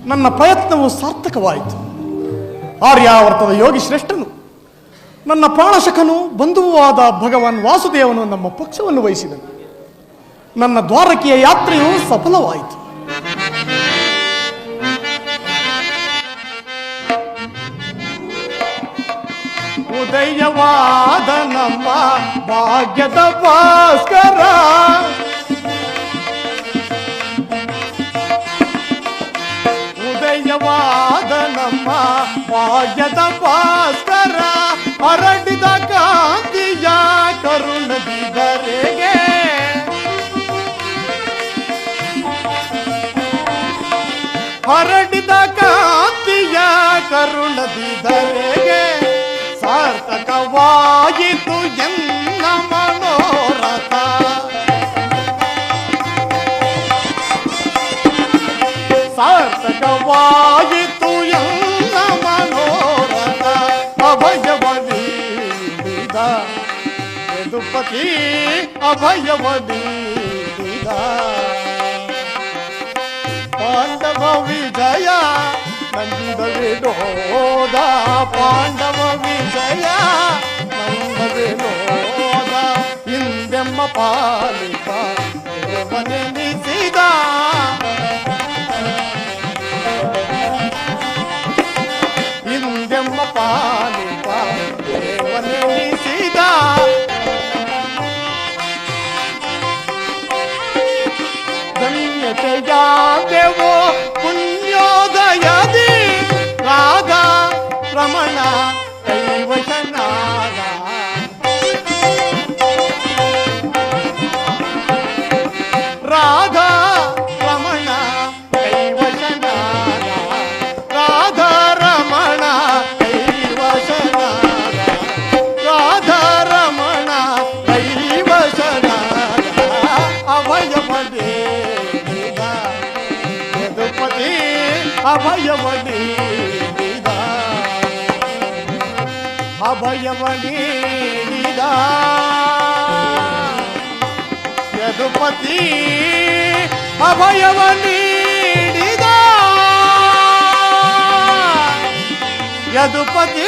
ನನ್ನ ಪ್ರಯತ್ನವು ಸಾರ್ಥಕವಾಯಿತು. ಆರ್ಯಾವರ್ತದ ಯೋಗಿ ಶ್ರೇಷ್ಠನು, ನನ್ನ ಪ್ರಾಣಶಕನು, ಬಂಧುವೂ ಆದ ಭಗವಾನ್ ವಾಸುದೇವನು ನಮ್ಮ ಪಕ್ಷವನ್ನು ವಹಿಸಿದನು. ನನ್ನ ದ್ವಾರಕೆಯ ಯಾತ್ರೆಯು ಸಫಲವಾಯಿತು. ಉದಯವಾದ ನಮ್ಮ ಭಾಗ್ಯದ ಭಾಸ್ಕರ, ಉದಯವಾದ ನಮ್ಮ ಭಾಗ್ಯದ ಭಾಸ್ಕರ, ಹರಡಿದ ಕಾಂತಿಯ ಕರುಣದಿದರೆಗೆ, ಹರಡಿದ ಕಾಂತಿಯ ಕರುಣದಿದರೆಗೆ, ಸಾರ್ಥಕವಾಯಿತು ಎನ್ನ ಮನೋರಥ. ಸಾರ್ಥಕವಾಯಿತು ಎನ್ನ ಮನೋರಥ. ಅಭಯವ ನೀಡಿದ ಯದುಪತಿ, ಅಭಯವ ನೀಡಿದ ಪಾಂಡವ ವಿಜಯ ನಂದ ವಿನೋದ, ಪಾಂಡವ ವಿಜಯ ನಂದ ವಿನೋದ, ಹಿಂದೆಮ್ಮ ಪಾಲಿತ ದೇವನೆನಿಸಿದ, ಹಿಂದೆಮ್ಮ ಪಾಲಿತ ದೇವನೆನಿಸಿದ, ಧನ್ಯತೆಯಾದೆವೋ ಪುಣ್ಯೋದಯದಿ, ರಾಧಾ ರಮಣ ಕೈವಶನಾದ, ರಾಧಾ ರಮಣ ಕೈವಶನಾದ, ರಾಧಾ ರಮಣ ಕೈವಶನಾದ, ರಾಧಾ ರಮಣ ಕೈವಶನಾದ, ಅಭಯವದೇ ಯದುಪತಿ, ಅಭಯವ ನೀಡಿದ, ಅಭಯವ ನೀಡಿದ ಯದುಪತಿ, ಅಭಯವ ನೀಡಿದ ಯದುಪತಿ.